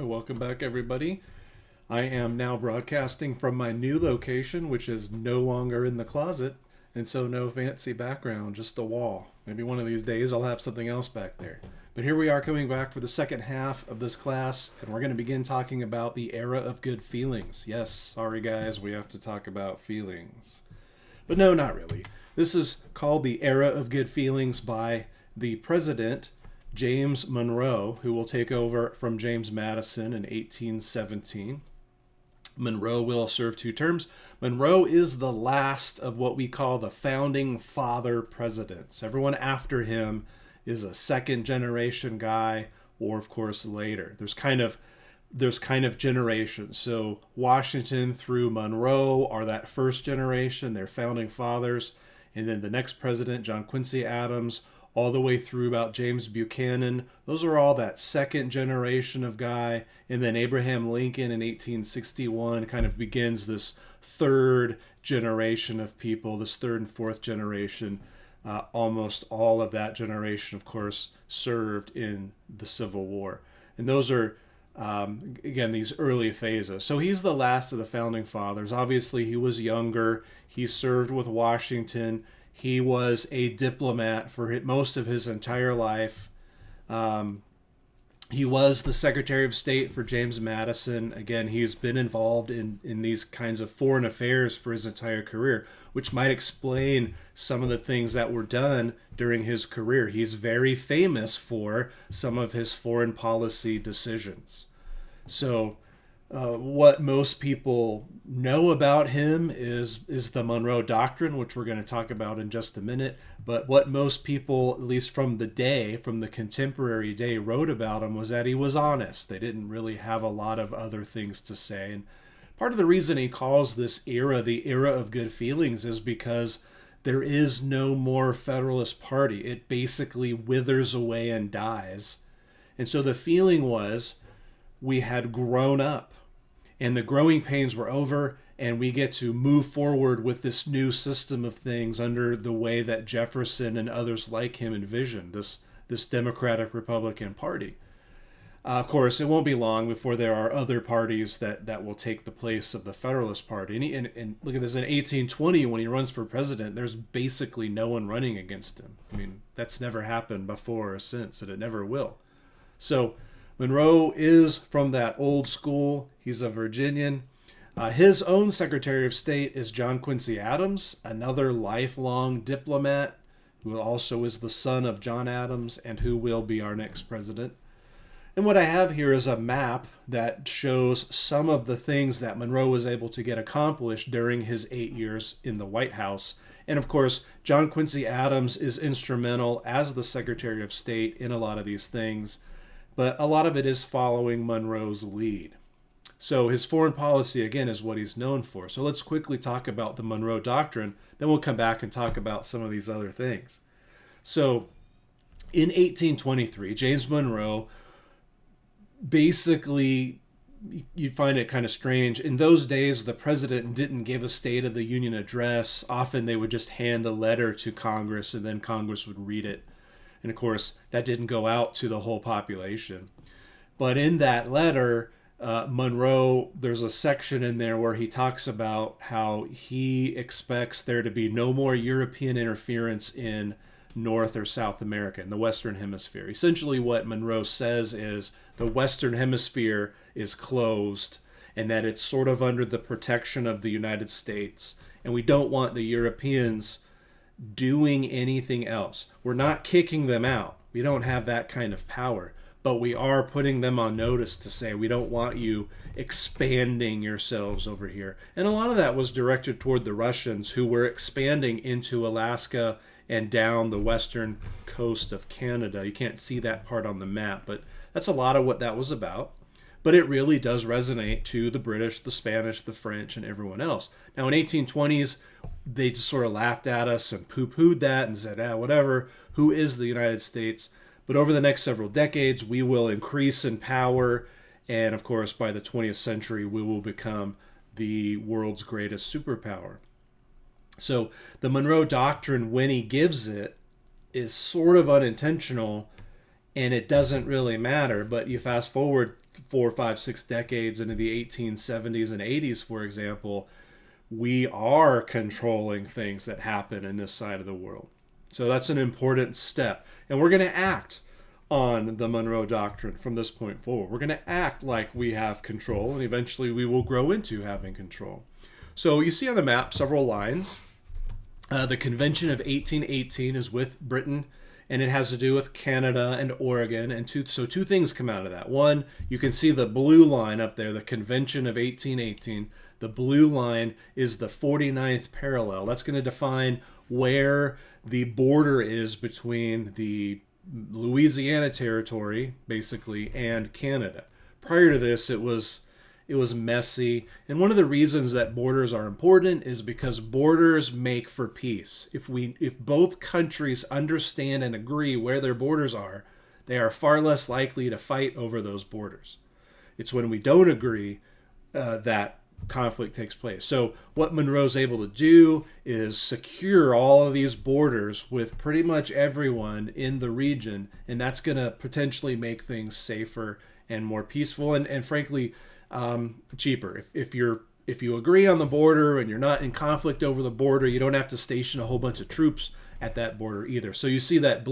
Welcome back, everybody. I am now broadcasting from my new location, which is no longer in the closet, and so no fancy background, just a wall. Maybe one of these days I'll have something else back there. But here we are coming back for the second half of this class, and we're going to begin talking about the era of good feelings. Yes, sorry guys, we have to talk about feelings. But no, not really. This is called the era of good feelings by the president, James Monroe, who will take over from James Madison in 1817. Monroe will serve 2 terms. Monroe is the last of what we call the founding father presidents. Everyone after him is a second generation guy, or of course later. There's kind of generations. So Washington through Monroe are that first generation, they're founding fathers, and then the next president, John Quincy Adams, all the way through about James Buchanan. Those are all that second generation of guy. And then Abraham Lincoln in 1861 kind of begins this third generation of people, this third and fourth generation. Almost all of that generation, of course, served in the Civil War. And those are, again, these early phases. So he's the last of the founding fathers. Obviously, he was younger. He served with Washington. He was a diplomat for most of his entire life. He was the Secretary of State for James Madison. Again, he's been involved in these kinds of foreign affairs for his entire career, which might explain some of the things that were done during his career. He's very famous for some of his foreign policy decisions. So what most people know about him is the Monroe Doctrine, which we're going to talk about in just a minute. But what most people, at least from the contemporary day, wrote about him was that he was honest. They didn't really have a lot of other things to say. And part of the reason he calls this era the era of good feelings is because there is no more Federalist Party. It basically withers away and dies. And so the feeling was we had grown up, and the growing pains were over, and we get to move forward with this new system of things under the way that Jefferson and others like him envisioned, this Democratic Republican Party. Of course, it won't be long before there are other parties that will take the place of the Federalist Party. And look at this, in 1820, when he runs for president, there's basically no one running against him. I mean, that's never happened before or since, and it never will. So Monroe is from that old school. He's a Virginian. His own Secretary of State is John Quincy Adams, another lifelong diplomat who also is the son of John Adams and who will be our next president. And what I have here is a map that shows some of the things that Monroe was able to get accomplished during his 8 years in the White House. And of course, John Quincy Adams is instrumental as the Secretary of State in a lot of these things, but a lot of it is following Monroe's lead. So his foreign policy, again, is what he's known for. So let's quickly talk about the Monroe Doctrine, then we'll come back and talk about some of these other things. So in 1823, James Monroe basically, you find it kind of strange. In those days, the president didn't give a State of the Union address. Often they would just hand a letter to Congress and then Congress would read it. And of course, that didn't go out to the whole population. But in that letter, Monroe, there's a section in there where he talks about how he expects there to be no more European interference in North or South America, in the Western Hemisphere. Essentially what Monroe says is the Western Hemisphere is closed and that it's sort of under the protection of the United States. And we don't want the Europeans doing anything else. We're not kicking them out. We don't have that kind of power. But we are putting them on notice to say we don't want you expanding yourselves over here. And a lot of that was directed toward the Russians who were expanding into Alaska and down the western coast of Canada. You can't see that part on the map, but that's a lot of what that was about. But it really does resonate to the British, the Spanish, the French, and everyone else. Now in 1820s, they just sort of laughed at us and poo-pooed that and said, whatever, who is the United States? But over the next several decades, we will increase in power. And of course, by the 20th century, we will become the world's greatest superpower. So the Monroe Doctrine, when he gives it, is sort of unintentional and it doesn't really matter. But you fast forward 4, 5, 6 decades into the 1870s and 80s, for example, we are controlling things that happen in this side of the world. So that's an important step. And we're going to act on the Monroe Doctrine from this point forward. We're going to act like we have control, and eventually we will grow into having control. So you see on the map several lines. The Convention of 1818 is with Britain, and it has to do with Canada and Oregon. And two things come out of that. One, you can see the blue line up there, the Convention of 1818. The blue line is the 49th parallel. That's going to define where the border is between the Louisiana Territory, basically, and Canada. Prior to this, it was messy. And one of the reasons that borders are important is because borders make for peace. If both countries understand and agree where their borders are, they are far less likely to fight over those borders. It's when we don't agree that conflict takes place. So what Monroe's able to do is secure all of these borders with pretty much everyone in the region, and that's going to potentially make things safer and more peaceful, and frankly cheaper. If you agree on the border and you're not in conflict over the border, you don't have to station a whole bunch of troops at that border either. So you see that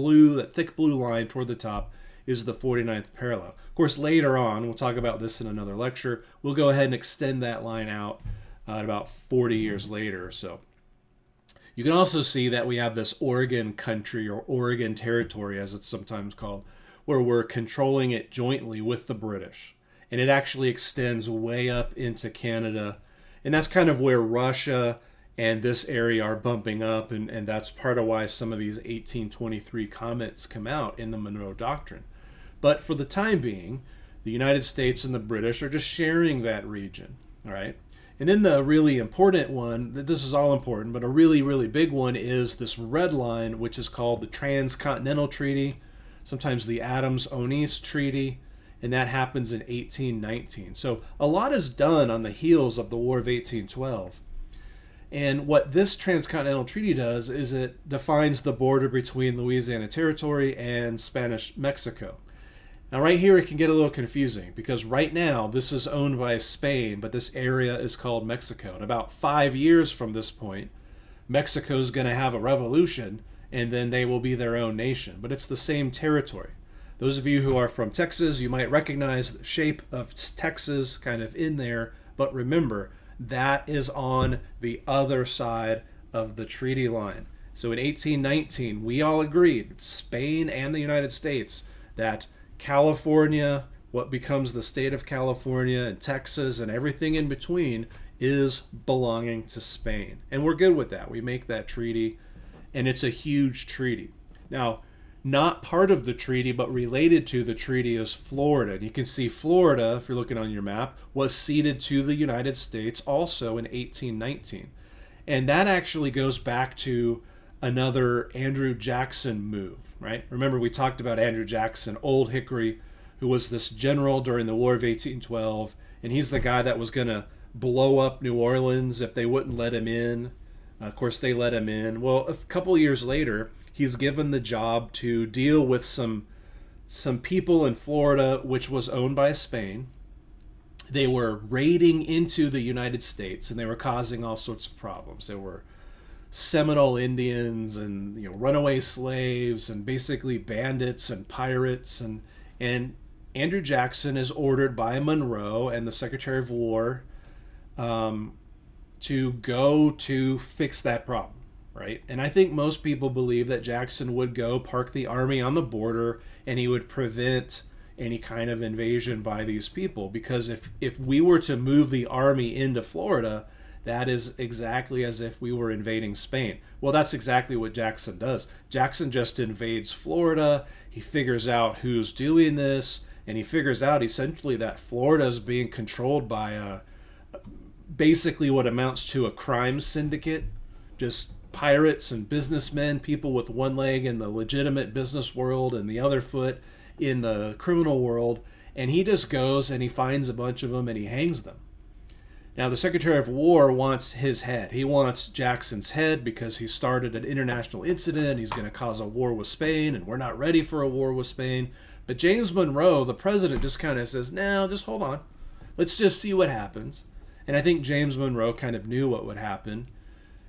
thick blue line toward the top is the 49th parallel. Of course, later on, we'll talk about this in another lecture, we'll go ahead and extend that line out about 40 years later or so. You can also see that we have this Oregon country, or Oregon Territory as it's sometimes called, where we're controlling it jointly with the British. And it actually extends way up into Canada. And that's kind of where Russia and this area are bumping up, and that's part of why some of these 1823 comments come out in the Monroe Doctrine. But for the time being, the United States and the British are just sharing that region, all right? And then the really important one, this is all important, but a really, really big one is this red line, which is called the Transcontinental Treaty, sometimes the Adams-Onis Treaty, and that happens in 1819. So a lot is done on the heels of the War of 1812. And what this Transcontinental Treaty does is it defines the border between Louisiana Territory and Spanish Mexico. Now right here it can get a little confusing because right now this is owned by Spain, but this area is called Mexico. In about 5 years from this point, Mexico's going to have a revolution and then they will be their own nation. But it's the same territory. Those of you who are from Texas, you might recognize the shape of Texas kind of in there, but remember, that is on the other side of the treaty line. So in 1819, we all agreed, Spain and the United States, that California, what becomes the state of California, and Texas and everything in between is belonging to Spain. And we're good with that. We make that treaty, and it's a huge treaty. Now, not part of the treaty, but related to the treaty is Florida. And you can see Florida, if you're looking on your map, was ceded to the United States also in 1819. And that actually goes back to another Andrew Jackson move, right? Remember, we talked about Andrew Jackson, Old Hickory, who was this general during the War of 1812, and he's the guy that was going to blow up New Orleans if they wouldn't let him in. Of course, they let him in. Well, a couple years later, he's given the job to deal with some people in Florida, which was owned by Spain. They were raiding into the United States, and they were causing all sorts of problems. There were Seminole Indians and runaway slaves and basically bandits and pirates, and Andrew Jackson is ordered by Monroe and the Secretary of War to go to fix that problem, right? And I think most people believe that Jackson would go park the army on the border and he would prevent any kind of invasion by these people, because if we were to move the army into Florida, that is exactly as if we were invading Spain. Well, that's exactly what Jackson does. Jackson just invades Florida. He figures out who's doing this, and he figures out essentially that Florida is being controlled by basically what amounts to a crime syndicate, just pirates and businessmen, people with one leg in the legitimate business world and the other foot in the criminal world. And he just goes and he finds a bunch of them and he hangs them. Now, the Secretary of War wants his head. He wants Jackson's head because he started an international incident. He's going to cause a war with Spain, and we're not ready for a war with Spain. But James Monroe, the president, just kind of says, "No, just hold on. Let's just see what happens." And I think James Monroe kind of knew what would happen.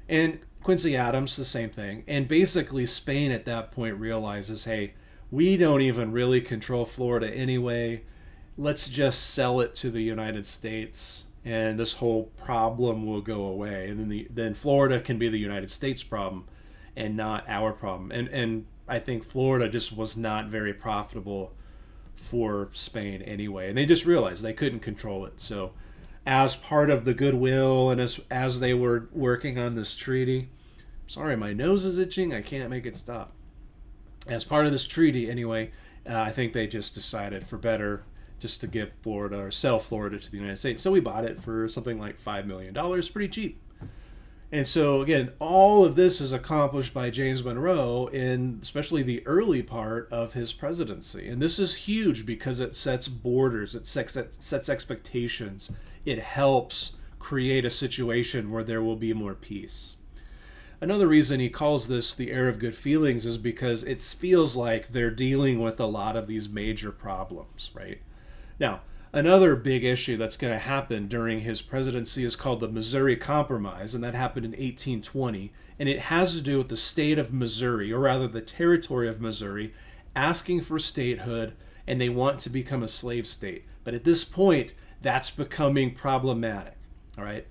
And Quincy Adams, the same thing. And basically, Spain at that point realizes, hey, we don't even really control Florida anyway. Let's just sell it to the United States, and this whole problem will go away. And then Florida can be the United States problem and not our problem. And I think Florida just was not very profitable for Spain anyway. And they just realized they couldn't control it. So as part of the goodwill and as they were working on this treaty, sorry, my nose is itching. I can't make it stop. As part of this treaty, anyway, I think they just decided for better just to give Florida or sell Florida to the United States. So we bought it for something like $5 million, pretty cheap. And so, again, all of this is accomplished by James Monroe in especially the early part of his presidency. And this is huge because it sets borders, it sets expectations. It helps create a situation where there will be more peace. Another reason he calls this the era of good feelings is because it feels like they're dealing with a lot of these major problems, right? Now, another big issue that's going to happen during his presidency is called the Missouri Compromise, and that happened in 1820. And it has to do with the state of Missouri, or rather the territory of Missouri, asking for statehood, and they want to become a slave state. But at this point, that's becoming problematic, all right?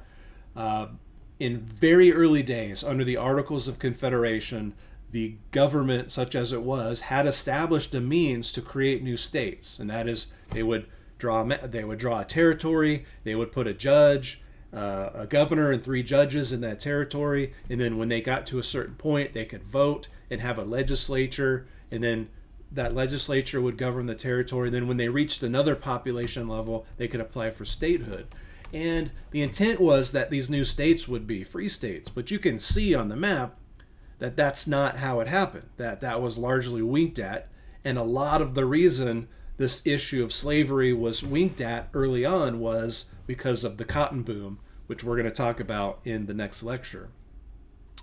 In very early days, under the Articles of Confederation, the government, such as it was, had established a means to create new states, and that is they would draw a territory, they would put a judge, a governor, and 3 judges in that territory, and then when they got to a certain point, they could vote and have a legislature, and then that legislature would govern the territory. Then when they reached another population level, they could apply for statehood. And the intent was that these new states would be free states. But you can see on the map that that's not how it happened, that was largely winked at. And a lot of the reason this issue of slavery was winked at early on was because of the cotton boom, which we're going to talk about in the next lecture.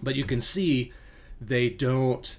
But you can see they don't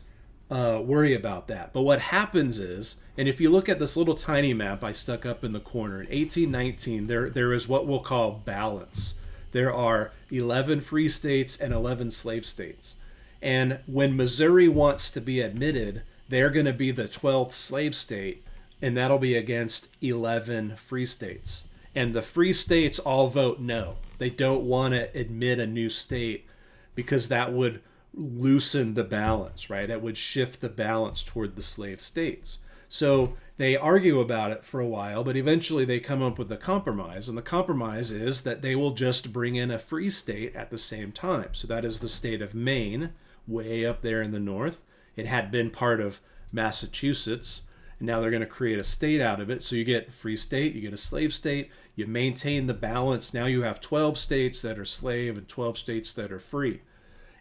worry about that. But what happens is, and if you look at this little tiny map I stuck up in the corner, in 1819, there is what we'll call balance. There are 11 free states and 11 slave states. And when Missouri wants to be admitted, they're going to be the 12th slave state, and that'll be against 11 free states. And the free states all vote no. They don't want to admit a new state because that would loosen the balance, right? It would shift the balance toward the slave states. So they argue about it for a while, but eventually they come up with a compromise. And the compromise is that they will just bring in a free state at the same time. So that is the state of Maine, way up there in the north. It had been part of Massachusetts, and now they're going to create a state out of it. So you get a free state, you get a slave state, you maintain the balance. Now you have 12 states that are slave and 12 states that are free.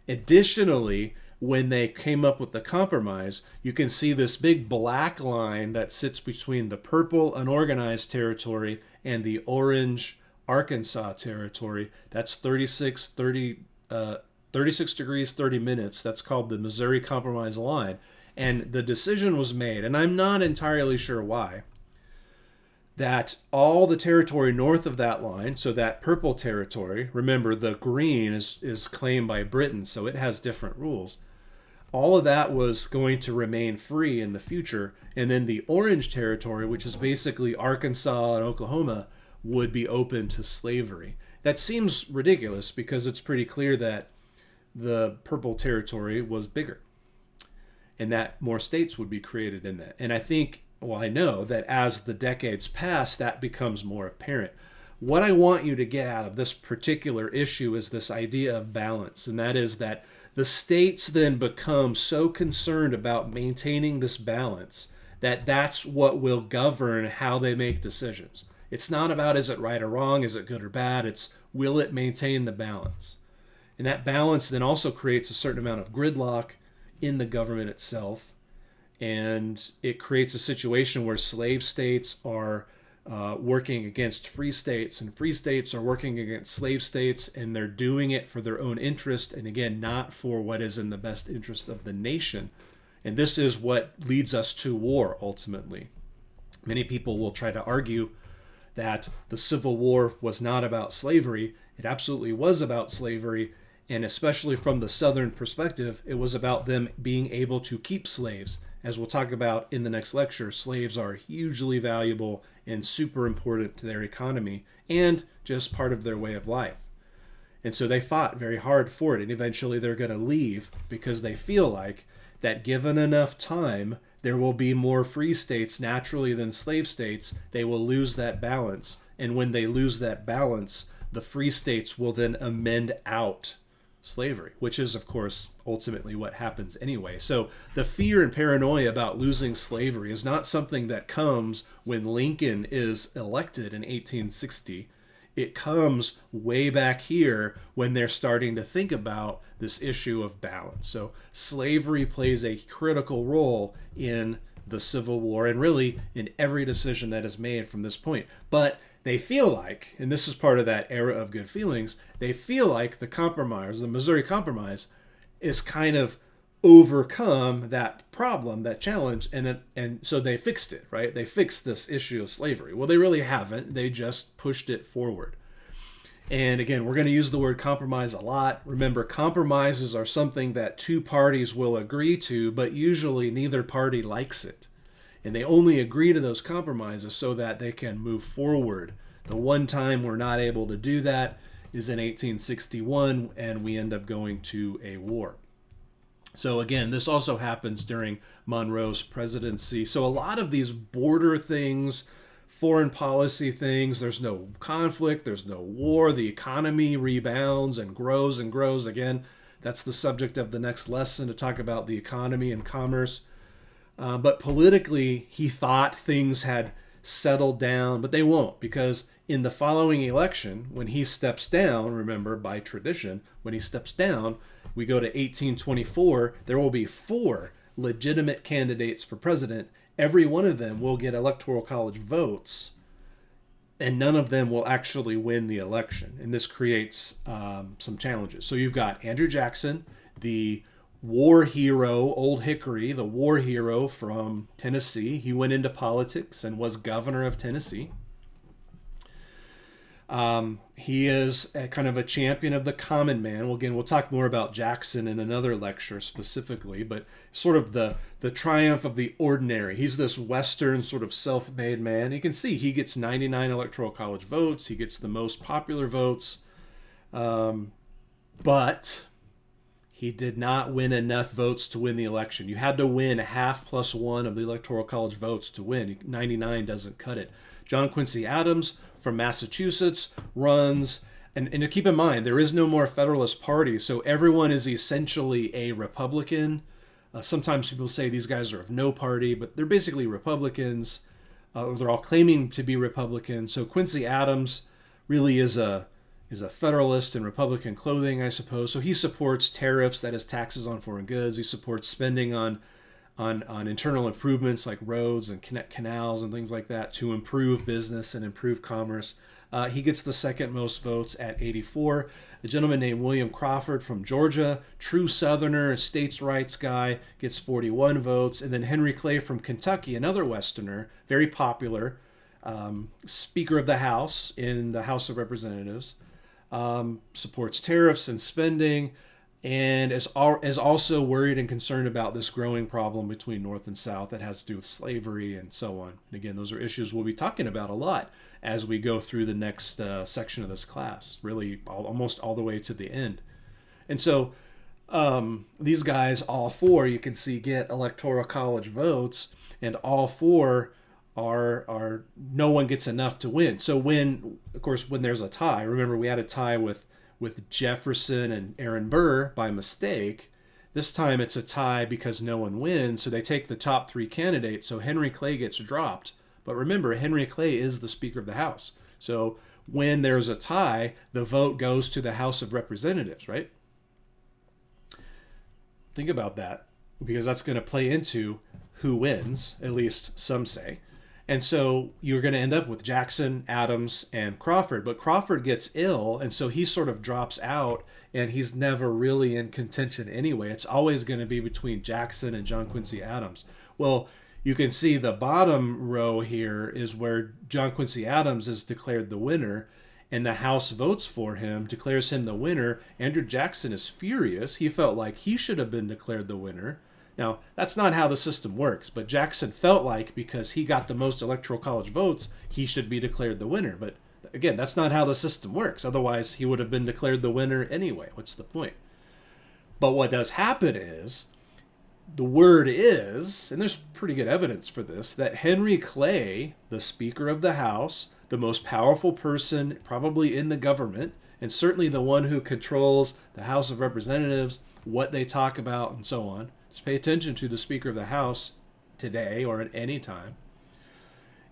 Additionally, when they came up with the compromise, you can see this big black line that sits between the purple unorganized territory and the orange Arkansas territory. That's 36 degrees 30 minutes. That's called the Missouri Compromise line. And the decision was made, and I'm not entirely sure why, that all the territory north of that line, so that purple territory, remember the green is claimed by Britain, so it has different rules. All of that was going to remain free in the future, and then the orange territory, which is basically Arkansas and Oklahoma, would be open to slavery. That seems ridiculous because it's pretty clear that the purple territory was bigger and that more states would be created in that. And I know that as the decades pass, that becomes more apparent. What I want you to get out of this particular issue is this idea of balance, and that is that the states then become so concerned about maintaining this balance that that's what will govern how they make decisions. It's not about is it right or wrong, is it good or bad, it's will it maintain the balance. And that balance then also creates a certain amount of gridlock in the government itself. And it creates a situation where slave states are working against free states, and free states are working against slave states, and they're doing it for their own interest, and again, not for what is in the best interest of the nation. And this is what leads us to war, ultimately. Many people will try to argue that the Civil War was not about slavery. It absolutely was about slavery, and especially from the Southern perspective, it was about them being able to keep slaves. As we'll talk about in the next lecture, slaves are hugely valuable and super important to their economy and just part of their way of life. And so they fought very hard for it, and eventually they're going to leave because they feel like that given enough time, there will be more free states naturally than slave states. They will lose that balance. And when they lose that balance, the free states will then amend out slavery, which is, of course, ultimately what happens anyway. So the fear and paranoia about losing slavery is not something that comes when Lincoln is elected in 1860. It comes way back here when they're starting to think about this issue of balance. So slavery plays a critical role in the Civil War and really in every decision that is made from this point. But they feel like, and this is part of that era of good feelings, they feel like the compromise, the Missouri Compromise, is kind of overcome that problem, that challenge, and so they fixed it, right? They fixed this issue of slavery. Well, they really haven't. They just pushed it forward. And again, we're going to use the word compromise a lot. Remember, compromises are something that two parties will agree to, but usually neither party likes it. And they only agree to those compromises so that they can move forward. The one time we're not able to do that is in 1861, and we end up going to a war. So again, this also happens during Monroe's presidency. So a lot of these border things, foreign policy things, there's no conflict, there's no war, the economy rebounds and grows and grows. Again, that's the subject of the next lesson, to talk about the economy and commerce. But politically, he thought things had settled down, but they won't, because in the following election, when he steps down, remember, by tradition, when he steps down, we go to 1824, there will be 4 legitimate candidates for president. Every one of them will get electoral college votes, and none of them will actually win the election. And this creates some challenges. So you've got Andrew Jackson, the war hero, Old Hickory, the war hero from Tennessee. He went into politics and was governor of Tennessee. He is kind of a champion of the common man. Well, again, we'll talk more about Jackson in another lecture specifically, but sort of the triumph of the ordinary. He's this Western sort of self-made man. You can see he gets 99 electoral college votes. He gets the most popular votes. But he did not win enough votes to win the election. You had to win a half plus 1 of the electoral college votes to win. 99 doesn't cut it. John Quincy Adams from Massachusetts runs, and to keep in mind, there is no more Federalist Party, so everyone is essentially a Republican. Sometimes people say these guys are of no party, but they're basically Republicans. They're all claiming to be Republicans. So Quincy Adams really is a Federalist in Republican clothing, I suppose. So he supports tariffs, that is taxes on foreign goods. He supports spending on internal improvements like roads and canals and things like that to improve business and improve commerce. He gets the second most votes at 84. A gentleman named William Crawford from Georgia, true Southerner, states' rights guy, gets 41 votes. And then Henry Clay from Kentucky, another Westerner, very popular, Speaker of the House in the House of Representatives, supports tariffs and spending, and is also worried and concerned about this growing problem between North and South that has to do with slavery and so on. And again, those are issues we'll be talking about a lot as we go through the next section of this class, really almost all the way to the end. And so these guys, all 4, you can see, get electoral college votes, and all 4 are no one gets enough to win. So when there's a tie, remember we had a tie with Jefferson and Aaron Burr by mistake. This time it's a tie because no one wins, so they take the top 3 candidates. So Henry Clay gets dropped. But remember, Henry Clay is the Speaker of the House. So when there's a tie, the vote goes to the House of Representatives, right? Think about that, because that's going to play into who wins, at least some say. And so you're going to end up with Jackson, Adams, and Crawford. But Crawford gets ill, and so he sort of drops out, and he's never really in contention anyway. It's always going to be between Jackson and John Quincy Adams. Well, You can see the bottom row here is where John Quincy Adams is declared the winner, and the House votes for him, declares him the winner. Andrew Jackson is furious. He felt like he should have been declared the winner. Now, that's not how the system works, but Jackson felt like because he got the most electoral college votes, he should be declared the winner. But again, that's not how the system works. Otherwise, he would have been declared the winner anyway. What's the point? But what does happen is, the word is, and there's pretty good evidence for this, that Henry Clay, the Speaker of the House, the most powerful person probably in the government, and certainly the one who controls the House of Representatives, what they talk about, and so on. Just pay attention to the Speaker of the House today or at any time.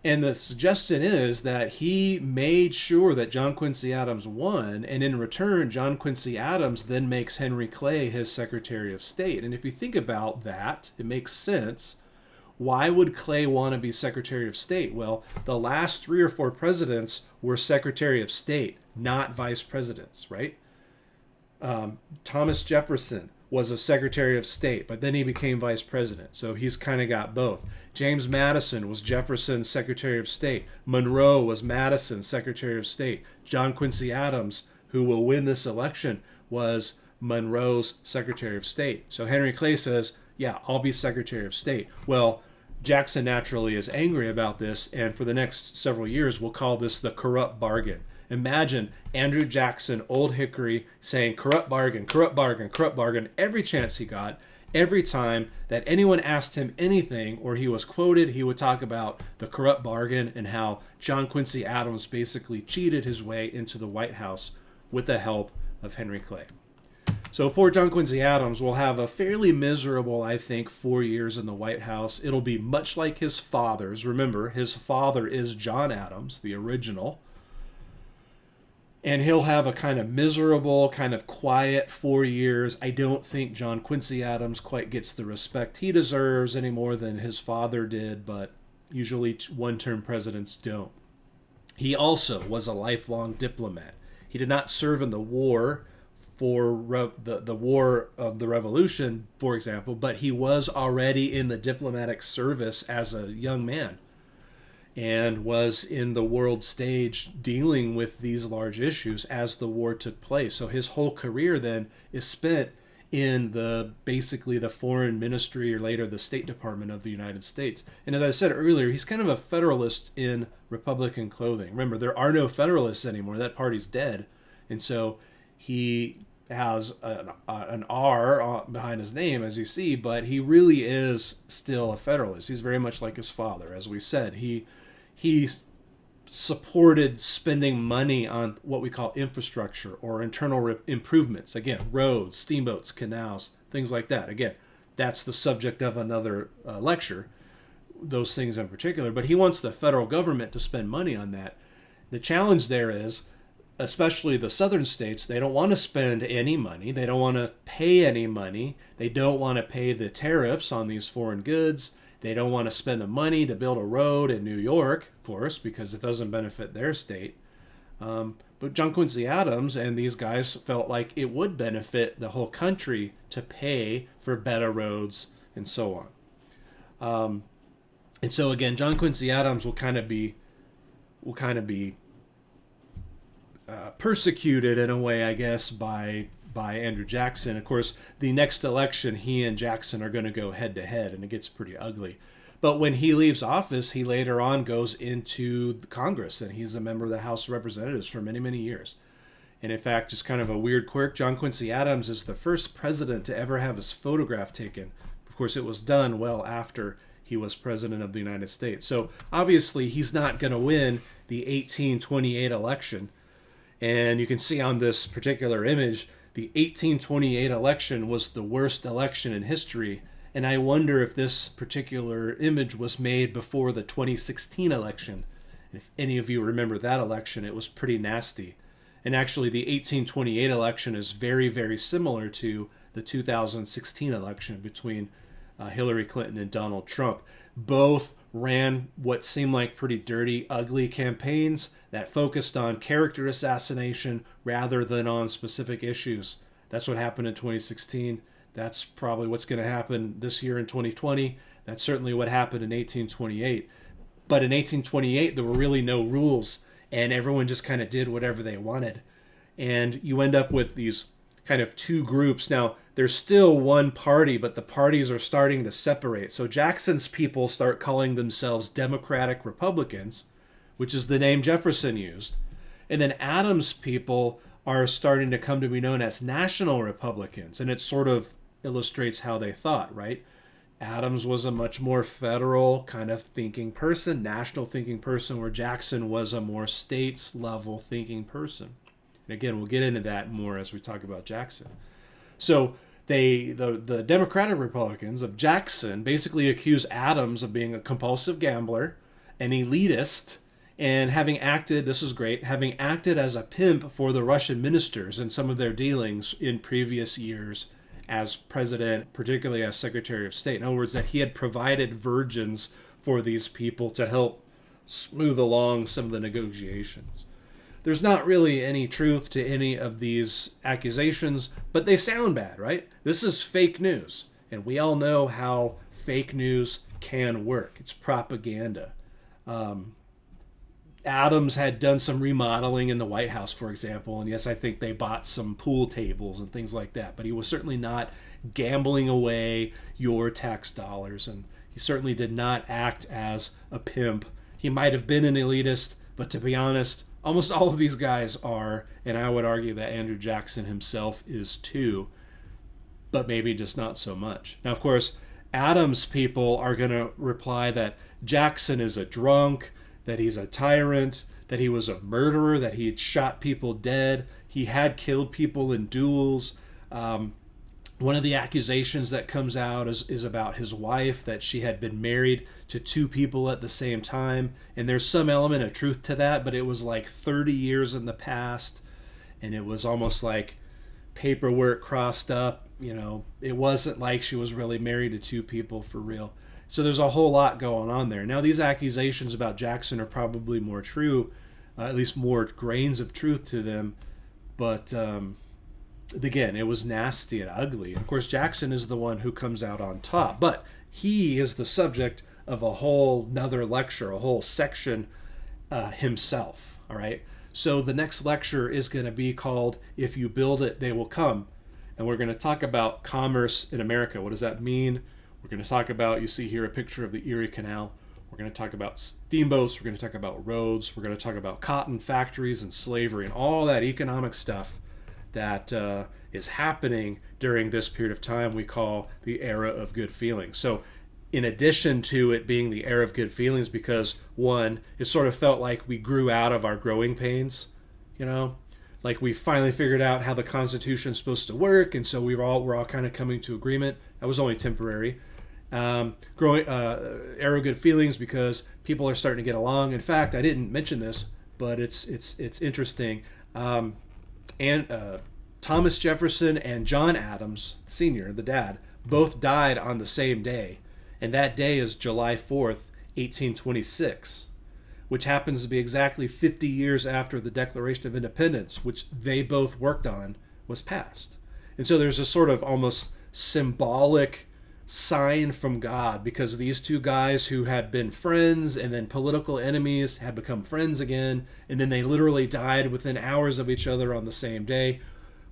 And the suggestion is that he made sure that John Quincy Adams won, and in return, John Quincy Adams then makes Henry Clay his Secretary of State. And if you think about that, it makes sense. Why would Clay want to be Secretary of State? Well, the last 3 or 4 presidents were Secretary of State, not vice presidents, right? Thomas Jefferson was a Secretary of State, but then he became vice president. So he's kind of got both. James Madison was Jefferson's Secretary of State. Monroe was Madison's Secretary of State. John Quincy Adams, who will win this election, was Monroe's Secretary of State. So Henry Clay says, yeah, I'll be Secretary of State. Well, Jackson naturally is angry about this, and for the next several years, we'll call this the corrupt bargain. Imagine Andrew Jackson, Old Hickory, saying corrupt bargain, corrupt bargain, corrupt bargain every chance he got. Every time that anyone asked him anything or he was quoted, he would talk about the corrupt bargain and how John Quincy Adams basically cheated his way into the White House with the help of Henry Clay. So poor John Quincy Adams will have a fairly miserable, I think, 4 years in the White House. It'll be much like his father's. Remember, his father is John Adams, the original. And he'll have a kind of miserable, kind of quiet 4 years. I don't think John Quincy Adams quite gets the respect he deserves any more than his father did, but usually one-term presidents don't. He also was a lifelong diplomat. He did not serve in the war for the War of the Revolution, for example, but he was already in the diplomatic service as a young man, and was in the world stage dealing with these large issues as the war took place. So his whole career then is spent in basically the foreign ministry, or later the State Department of the United States. And as I said earlier, he's kind of a federalist in Republican clothing. Remember, there are no Federalists anymore. That party's dead. And so he has an R behind his name, as you see, but he really is still a Federalist. He's very much like his father. As we said, he supported spending money on what we call infrastructure or internal improvements. Again, roads, steamboats, canals, things like that. Again, that's the subject of another lecture, those things in particular. But he wants the federal government to spend money on that. The challenge there is, especially the southern states, they don't want to spend any money. They don't want to pay any money. They don't want to pay the tariffs on these foreign goods. They don't want to spend the money to build a road in New York, of course, because it doesn't benefit their state. But John Quincy Adams and these guys felt like it would benefit the whole country to pay for better roads and so on. And so again, John Quincy Adams will kind of be persecuted in a way, I guess, by Andrew Jackson. Of course, the next election, he and Jackson are going to go head to head, and it gets pretty ugly. But when he leaves office, he later on goes into Congress, and he's a member of the House of Representatives for many, many years. And in fact, just kind of a weird quirk, John Quincy Adams is the first president to ever have his photograph taken. Of course, it was done well after he was president of the United States. So obviously, he's not going to win the 1828 election. And you can see on this particular image, the 1828 election was the worst election in history. And I wonder if this particular image was made before the 2016 election. If any of you remember that election, it was pretty nasty. And actually, the 1828 election is very, very similar to the 2016 election between Hillary Clinton and Donald Trump. Both ran what seemed like pretty dirty, ugly campaigns that focused on character assassination rather than on specific issues. That's what happened in 2016. That's probably what's going to happen this year in 2020. That's certainly what happened in 1828. But in 1828, there were really no rules, and everyone just kind of did whatever they wanted. And you end up with these kind of two groups. Now, there's still one party, but the parties are starting to separate. So Jackson's people start calling themselves Democratic Republicans, which is the name Jefferson used. And then Adams' people are starting to come to be known as National Republicans. And it sort of illustrates how they thought, right? Adams was a much more federal kind of thinking person, national thinking person, where Jackson was a more states level thinking person. And again, we'll get into that more as we talk about Jackson. So the Democratic Republicans of Jackson basically accuse Adams of being a compulsive gambler, an elitist, and having acted, this is great, having acted as a pimp for the Russian ministers in some of their dealings in previous years as president, particularly as Secretary of State. In other words, that he had provided virgins for these people to help smooth along some of the negotiations. There's not really any truth to any of these accusations, but they sound bad, right? This is fake news, and we all know how fake news can work. It's propaganda. Adams had done some remodeling in the White House, for example, and yes, I think they bought some pool tables and things like that, but he was certainly not gambling away your tax dollars, and he certainly did not act as a pimp. He might have been an elitist, but to be honest, almost all of these guys are, and I would argue that Andrew Jackson himself is too, but maybe just not so much. Now, of course, Adams' people are going to reply that Jackson is a drunk, that he's a tyrant, that he was a murderer, that he had shot people dead, he had killed people in duels. One of the accusations that comes out is about his wife, that she had been married to two people at the same time. And there's some element of truth to that, but it was like 30 years in the past, and it was almost like paperwork crossed up. You know, it wasn't like she was really married to two people for real. So there's a whole lot going on there. Now, these accusations about Jackson are probably more true, at least more grains of truth to them. But again, it was nasty and ugly. Of course, Jackson is the one who comes out on top. But he is the subject of a whole nother lecture, a whole section himself. All right. So the next lecture is going to be called "If You Build It, They Will Come." And we're going to talk about commerce in America. What does that mean? We're going to talk about, you see here a picture of the Erie Canal. We're going to talk about steamboats. We're going to talk about roads. We're going to talk about cotton factories and slavery and all that economic stuff that is happening during this period of time we call the era of good feelings. So in addition to it being the era of good feelings, because one, it sort of felt like we grew out of our growing pains, you know, like we finally figured out how the Constitution's supposed to work, and so we're all kind of coming to agreement. That was only temporary. Growing era of good feelings because people are starting to get along. In fact, I didn't mention this, but it's interesting. Thomas Jefferson and John Adams Sr., the dad, both died on the same day, and that day is July 4th, 1826, which happens to be exactly 50 years after the Declaration of Independence, which they both worked on, was passed. And so there's a sort of almost symbolic sign from God, because these two guys who had been friends and then political enemies had become friends again, and then they literally died within hours of each other on the same day,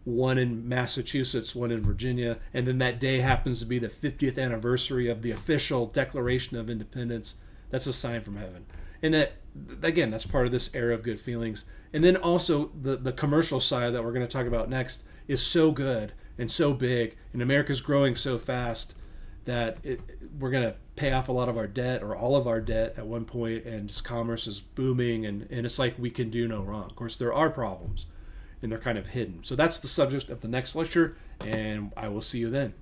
one in Massachusetts, one in Virginia, and then that day happens to be the 50th anniversary of the official Declaration of Independence. That's a sign from heaven. And that, again, that's part of this era of good feelings. And then also the commercial side that we're going to talk about next is so good and so big, and America's growing so fast that we're going to pay off a lot of our debt, or all of our debt at one point, and just commerce is booming, and it's like we can do no wrong. Of course, there are problems, and they're kind of hidden. So that's the subject of the next lecture, and I will see you then.